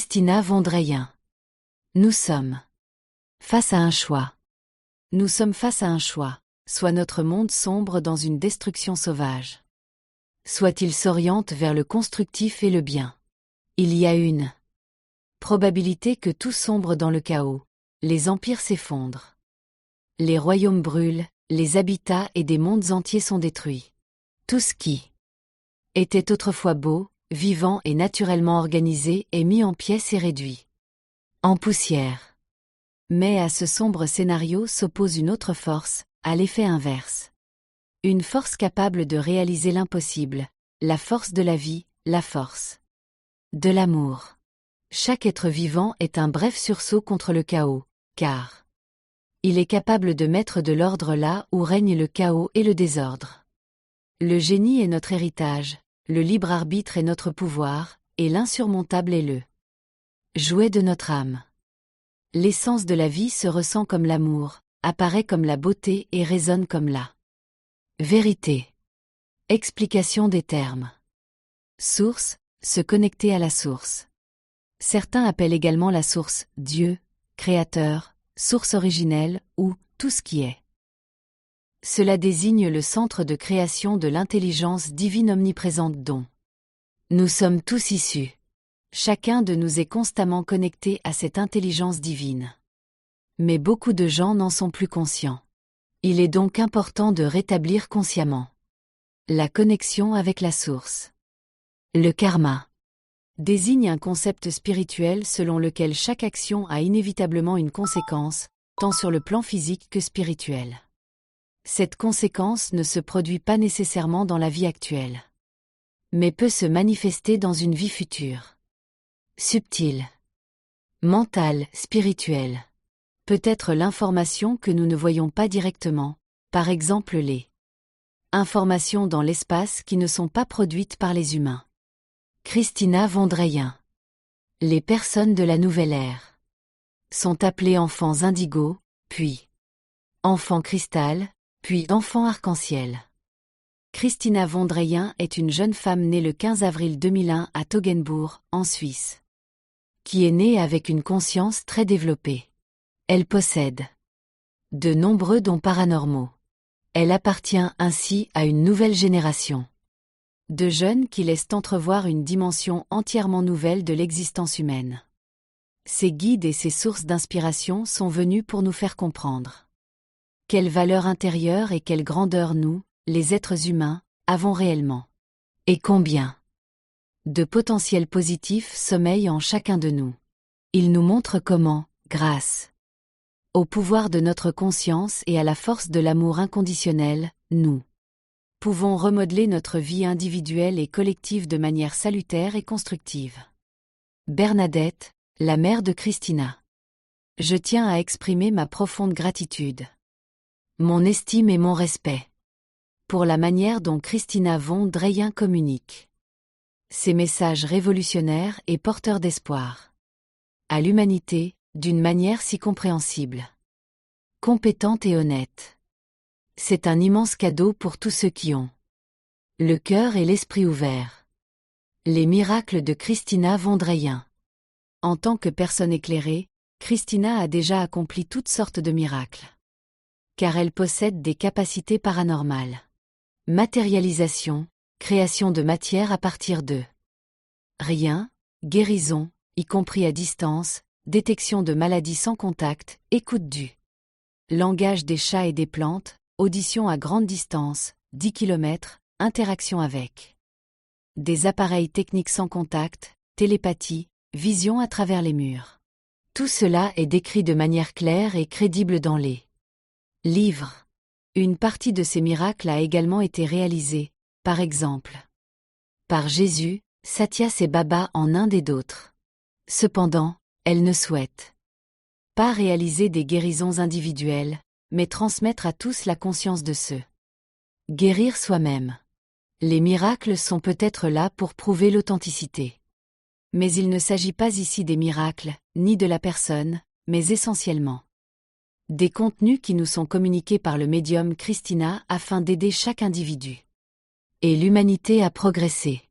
Christina Vondreyen. Nous sommes face à un choix. Nous sommes face à un choix, soit notre monde sombre dans une destruction sauvage. Soit il s'oriente vers le constructif et le bien. Il y a une probabilité que tout sombre dans le chaos, les empires s'effondrent. Les royaumes brûlent, les habitats et des mondes entiers sont détruits. Tout ce qui était autrefois beau, vivant et naturellement organisé est mis en pièces et réduit en poussière. Mais à ce sombre scénario s'oppose une autre force, à l'effet inverse. Une force capable de réaliser l'impossible, la force de la vie, la force de l'amour. Chaque être vivant est un bref sursaut contre le chaos, car il est capable de mettre de l'ordre là où règne le chaos et le désordre. Le génie est notre héritage, le libre arbitre est notre pouvoir, et l'insurmontable est le jouet de notre âme. L'essence de la vie se ressent comme l'amour, apparaît comme la beauté et résonne comme la vérité. Explication des termes. Source, se connecter à la source. Certains appellent également la source Dieu, Créateur, source originelle ou tout ce qui est. Cela désigne le centre de création de l'intelligence divine omniprésente dont nous sommes tous issus. Chacun de nous est constamment connecté à cette intelligence divine. Mais beaucoup de gens n'en sont plus conscients. Il est donc important de rétablir consciemment la connexion avec la source. Le karma désigne un concept spirituel selon lequel chaque action a inévitablement une conséquence, tant sur le plan physique que spirituel. Cette conséquence ne se produit pas nécessairement dans la vie actuelle, mais peut se manifester dans une vie future. Subtile, mentale, spirituelle. Peut-être l'information que nous ne voyons pas directement, par exemple les informations dans l'espace qui ne sont pas produites par les humains. Christina Vondreyen. Les personnes de la nouvelle ère sont appelées enfants indigo, puis enfants cristal, puis enfants arc-en-ciel. Christina Vondreyen est une jeune femme née le 15 avril 2001 à Toggenbourg, en Suisse, qui est née avec une conscience très développée. Elle possède de nombreux dons paranormaux. Elle appartient ainsi à une nouvelle génération de jeunes qui laissent entrevoir une dimension entièrement nouvelle de l'existence humaine. Ses guides et ses sources d'inspiration sont venus pour nous faire comprendre quelle valeur intérieure et quelle grandeur nous, les êtres humains, avons réellement. Et combien de potentiel positif sommeille en chacun de nous. Il nous montre comment, grâce au pouvoir de notre conscience et à la force de l'amour inconditionnel, nous pouvons remodeler notre vie individuelle et collective de manière salutaire et constructive. Bernadette, la mère de Christina. Je tiens à exprimer ma profonde gratitude, mon estime et mon respect pour la manière dont Christina Vondreyen communique ses messages révolutionnaires et porteurs d'espoir à l'humanité, d'une manière si compréhensible, compétente et honnête. C'est un immense cadeau pour tous ceux qui ont le cœur et l'esprit ouverts. Les miracles de Christina Vondreyen. En tant que personne éclairée, Christina a déjà accompli toutes sortes de miracles. Car elle possède des capacités paranormales. Matérialisation, création de matière à partir de rien, guérison, y compris à distance, détection de maladies sans contact, écoute du langage des chats et des plantes, audition à grande distance, 10 km, interaction avec des appareils techniques sans contact, télépathie, vision à travers les murs. Tout cela est décrit de manière claire et crédible dans les livres. Une partie de ces miracles a également été réalisée, par exemple, par Jésus, Satyas et Baba en Inde et d'autres. Cependant, elle ne souhaite pas réaliser des guérisons individuelles, mais transmettre à tous la conscience de se guérir soi-même. Les miracles sont peut-être là pour prouver l'authenticité. Mais il ne s'agit pas ici des miracles, ni de la personne, mais essentiellement des contenus qui nous sont communiqués par le médium Christina afin d'aider chaque individu et l'humanité à progresser.